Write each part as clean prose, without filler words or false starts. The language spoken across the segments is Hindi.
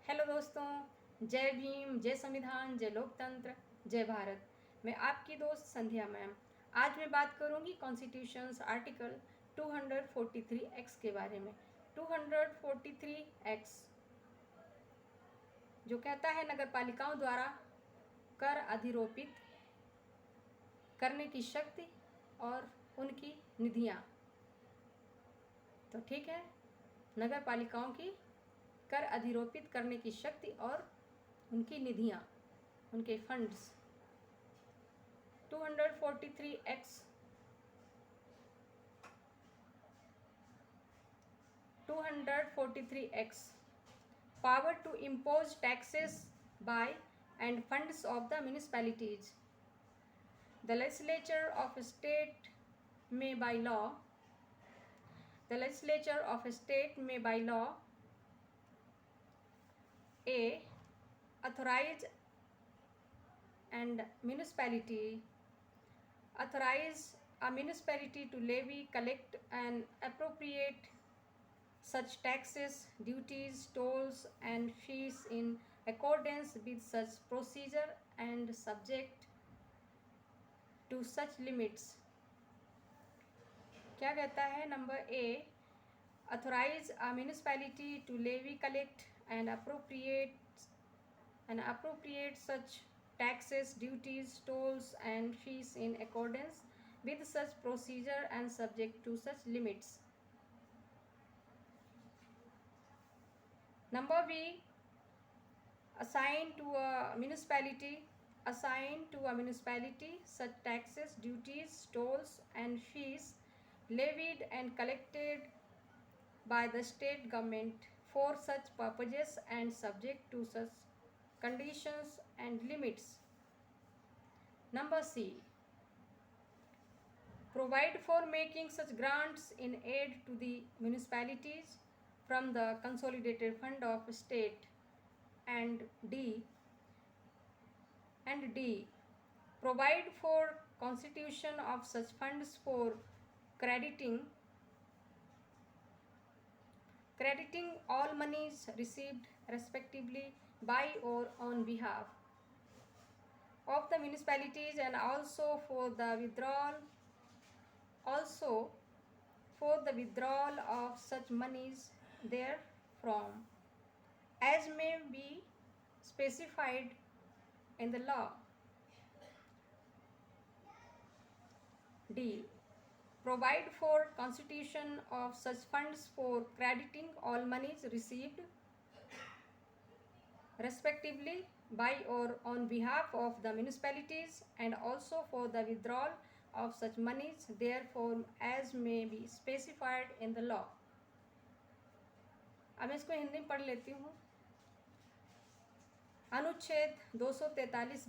हेलो दोस्तों, जय भीम, जय संविधान, जय लोकतंत्र, जय भारत। मैं आपकी दोस्त संध्या मैम। आज मैं बात करूंगी कॉन्स्टिट्यूशंस आर्टिकल 243 एक्स के बारे में। 243 एक्स जो कहता है नगर पालिकाओं द्वारा कर अधिरोपित करने की शक्ति और उनकी निधियां। तो ठीक है, नगर पालिकाओं की कर अधिरोपित करने की शक्ति और उनकी निधियां, उनके funds. 243 x 243 x power to impose taxes by and funds of the municipalities. The legislature of a state may by law a authorize a municipality to levy, collect and appropriate such taxes, duties, tolls and fees in accordance with such procedure and subject to such limits. क्या कहता है? Number A, authorize a municipality to levy, collect and appropriate such taxes, duties, tolls and fees in accordance with such procedure and subject to such limits. Number B, assign to a municipality such taxes, duties, tolls and fees levied and collected by the state government for such purposes and subject to such conditions and limits. Number C, provide for making such grants in aid to the municipalities from the consolidated fund of state. And D, provide for constitution of such funds for crediting all monies received respectively by or on behalf of the municipalities, and also for the withdrawal of such monies therefrom, as may be specified in the law. D, provide for constitution of such funds for crediting all monies received respectively by or on behalf of the municipalities, and also for the withdrawal of such monies therefore as may be specified in the law. अब इसको हिंदी में पढ़ लेती हूँ। अनुच्छेद 243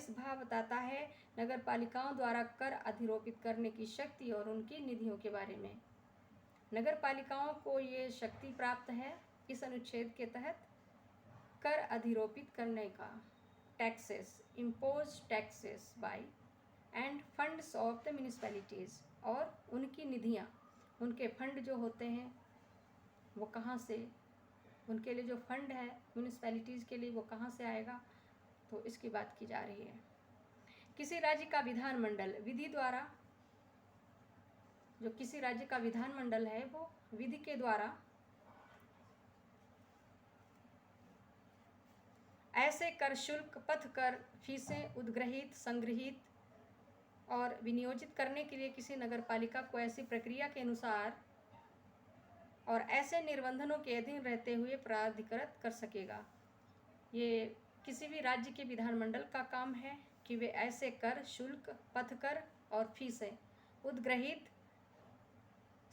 भा बताता है नगर पालिकाओं द्वारा कर अधिरोपित करने की शक्ति और उनकी निधियों के बारे में। नगर पालिकाओं को ये शक्ति प्राप्त है इस अनुच्छेद के तहत कर अधिरोपित करने का, taxes, impose taxes by and funds of the municipalities, और उनकी निधियाँ, उनके फंड जो होते हैं वो कहाँ से, उनके लिए जो फंड है म्यूनिसिपैलिटीज़ के लिए वो कहाँ से आएगा, तो इसकी बात की जा रही है। किसी राज्य का विधानमंडल विधि द्वारा, जो किसी राज्य का विधानमंडल है वो विधि के द्वारा ऐसे कर, शुल्क, पथ कर, फीसें उद्ग्रहित, संग्रहित और विनियोजित करने के लिए किसी नगर पालिका को ऐसी प्रक्रिया के अनुसार और ऐसे निर्बंधनों के अधीन रहते हुए प्राधिकृत कर सकेगा। ये किसी भी राज्य के विधानमंडल का काम है कि वे ऐसे कर, शुल्क, पथ कर और फीसें उद्ग्रहित,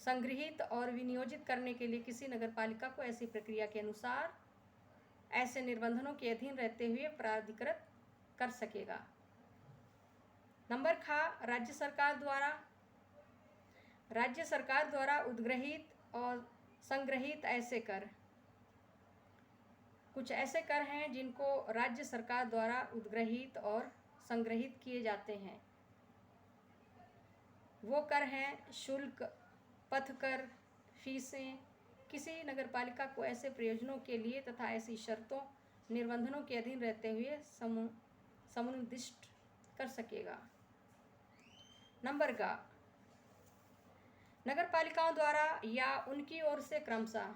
संग्रहित और विनियोजित करने के लिए किसी नगर पालिका को ऐसी प्रक्रिया के अनुसार ऐसे निर्बंधनों के अधीन रहते हुए प्राधिकृत कर सकेगा। नंबर खा, राज्य सरकार द्वारा उद्ग्रहित और संग्रहित ऐसे कर। कुछ ऐसे कर हैं जिनको राज्य सरकार द्वारा उद्ग्रहित और संग्रहित किए जाते हैं। वो कर हैं शुल्क, पथ कर, फीसें, किसी नगरपालिका को ऐसे प्रयोजनों के लिए तथा ऐसी शर्तों निर्बंधों के अधीन रहते हुए समुन्निर्दिष्ट कर सकेगा। नंबर ग, नगरपालिकाओं द्वारा या उनकी ओर से क्रमशः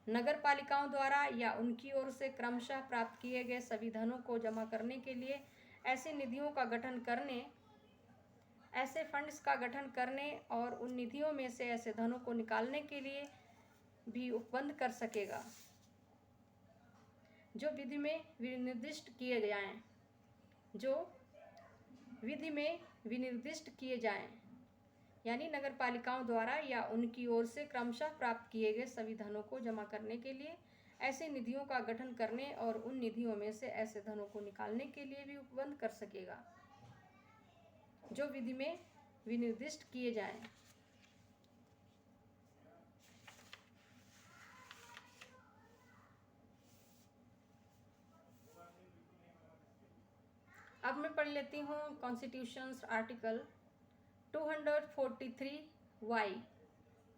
नगरपालिकाओं द्वारा या उनकी ओर से क्रमशः प्राप्त किए गए सभी धनों को जमा करने के लिए ऐसे निधियों का गठन करने, ऐसे फंड्स का गठन करने और उन निधियों में से ऐसे धनों को निकालने के लिए भी उपबंध कर सकेगा जो विधि में विनिर्दिष्ट किए जाएं, जो विधि में विनिर्दिष्ट किए जाएं, यानी नगरपालिकाओं द्वारा या उनकी ओर से क्रमशः प्राप्त किए गए सभी धनों को जमा करने के लिए ऐसे निधियों का गठन करने और उन निधियों में से ऐसे धनों को निकालने के लिए भी उपबंध कर सकेगा जो विधि में विनिर्दिष्ट किए जाएं। अब मैं पढ़ लेती हूँ कॉन्स्टिट्यूशंस आर्टिकल 243 वाई।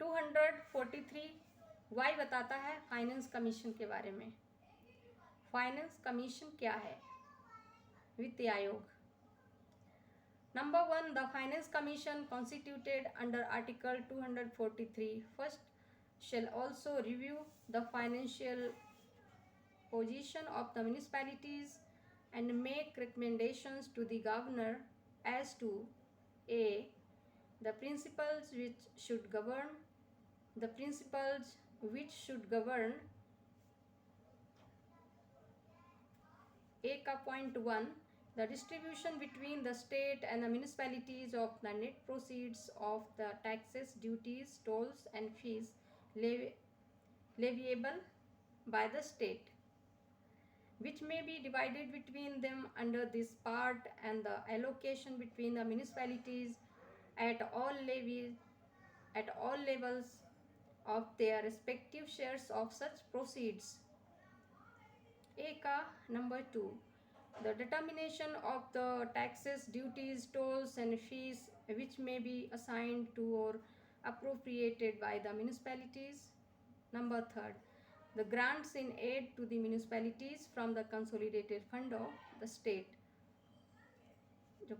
243 वाई बताता है फाइनेंस कमीशन के बारे में। फाइनेंस कमीशन क्या है? वित्त आयोग। Number 1, the finance commission constituted under article 243 first shall also review the financial position of the municipalities and make recommendations to the governor as to a the principles which should govern A का point 1, the distribution between the state and the municipalities of the net proceeds of the taxes, duties, tolls and fees leviable by the state, which may be divided between them under this part, and the allocation between the municipalities at all levels of their respective shares of such proceeds. A का number 2, the determination of the taxes, duties, tolls and fees which may be assigned to or appropriated by the municipalities. Number 3, the grants in aid to the municipalities from the consolidated fund of the state. जो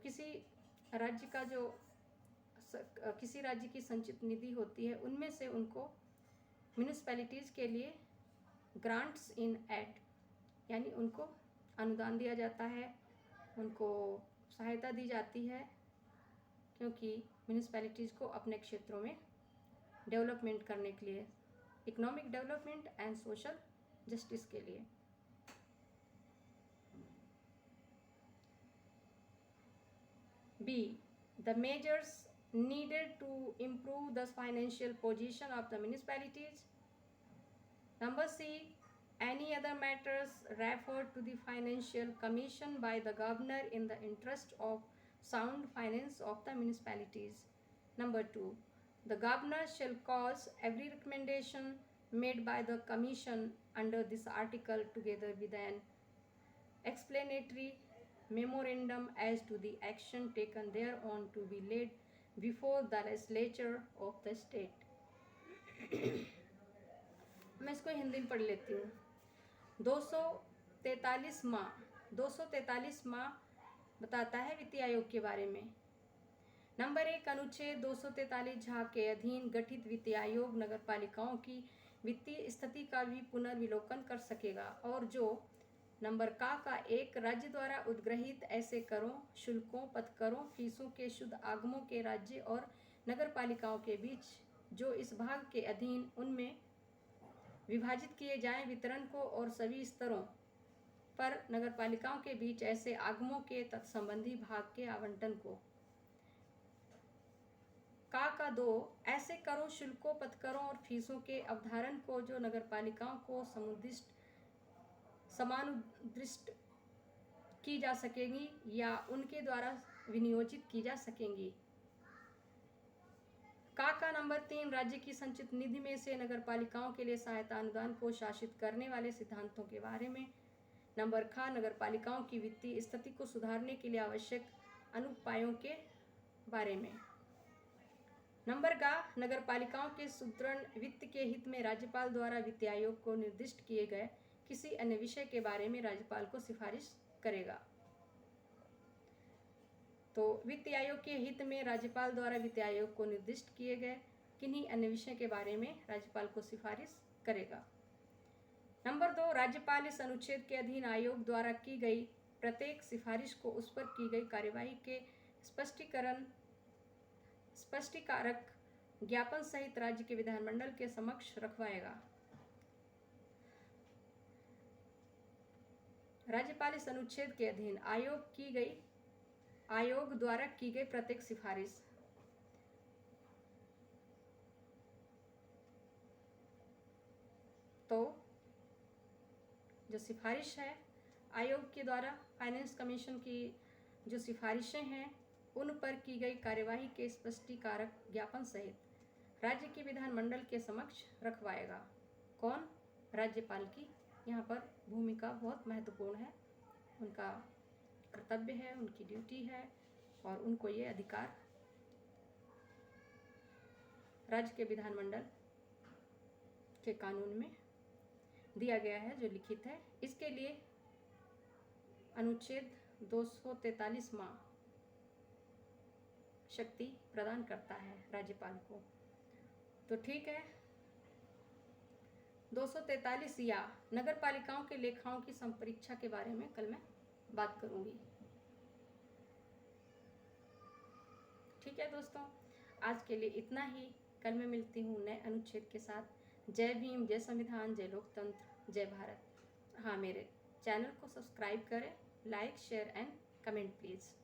किसी राज्य की संचित निधि होती है उनमें से उनको म्यूनिसिपैलिटीज़ के लिए ग्रांट्स इन एड यानी उनको अनुदान दिया जाता है, उनको सहायता दी जाती है, क्योंकि म्यूनिसिपैलिटीज़ को अपने क्षेत्रों में डेवलपमेंट करने के लिए, economic development and social justice के लिए। B, the measures needed to improve the financial position of the municipalities. Number C, any other matters referred to the financial commission by the governor in the interest of sound finance of the municipalities. Number 2, the governor shall cause every recommendation made by the commission under this article together with an explanatory memorandum as to the action taken thereon to be laid before the legislature of the state. मैं इसको हिंदी में पढ़ लेती हूँ। 243 माह बताता है वित्त आयोग के बारे में। नंबर 1, अनुच्छेद 243 झा के अधीन गठित वित्त आयोग नगरपालिकाओं की वित्तीय स्थिति का भी पुनर्विलोकन कर सकेगा और जो नंबर का 1 राज्य द्वारा उद्ग्रहित ऐसे करों, शुल्कों, पथकरों, फीसों के शुद्ध आगमों के राज्य और नगरपालिकाओं के बीच जो इस भाग के अधीन उनमें विभाजित किए जाएं वितरण को और सभी स्तरों पर नगरपालिकाओं के बीच ऐसे आगमों के तत्संबंधी भाग के आवंटन को। का 2 ऐसे करों, शुल्कों, पथकरों और फीसों के अवधारण को जो नगरपालिकाओं को समानुद्दिष्ट की जा सकेंगी या उनके द्वारा विनियोजित की जा सकेंगी। का नंबर 3 राज्य की संचित निधि में से नगरपालिकाओं के लिए सहायता अनुदान को शासित करने वाले सिद्धांतों के बारे में। नंबर नगरपालिकाओं की वित्तीय स्थिति को सुधारने के लिए आवश्यक अनुपायों के बारे में। नंबर का, नगर पालिकाओं के सुदृढ़ वित्त के हित में राज्यपाल द्वारा वित्त आयोग को निर्दिष्ट किए गए किसी अन्य विषय के बारे में राज्यपाल को सिफारिश करेगा। तो वित्त आयोग के हित में राज्यपाल द्वारा वित्त आयोग को निर्दिष्ट किए गए किन्हीं अन्य विषय के बारे में राज्यपाल को सिफारिश करेगा। नंबर 2, राज्यपाल इस अनुच्छेद के अधीन आयोग द्वारा की गई प्रत्येक सिफारिश को उस पर की गई कार्यवाही के स्पष्टीकारक ज्ञापन सहित राज्य के विधानमंडल के समक्ष रखवाएगा। राज्यपाल इस अनुच्छेद के अधीन आयोग द्वारा की गई प्रत्येक सिफारिश तो जो सिफारिश है आयोग के द्वारा फाइनेंस कमीशन की जो सिफारिशें हैं उन पर की गई कार्यवाही के स्पष्टीकारक ज्ञापन सहित राज्य के विधानमंडल के समक्ष रखवाएगा। कौन? राज्यपाल की यहाँ पर भूमिका बहुत महत्वपूर्ण है, उनका कर्तव्य है, उनकी ड्यूटी है और उनको ये अधिकार राज्य के विधानमंडल के कानून में दिया गया है जो लिखित है। इसके लिए अनुच्छेद 243वां शक्ति प्रदान करता है राज्यपाल को। तो ठीक है, 243 या नगर पालिकाओं के लेखाओं की संपरीक्षा के बारे में कल मैं बात करूंगी। ठीक है दोस्तों, आज के लिए इतना ही। कल मैं मिलती हूँ नए अनुच्छेद के साथ। जय भीम, जय संविधान, जय लोकतंत्र, जय भारत। हाँ, मेरे चैनल को सब्सक्राइब करें, like, share and comment please.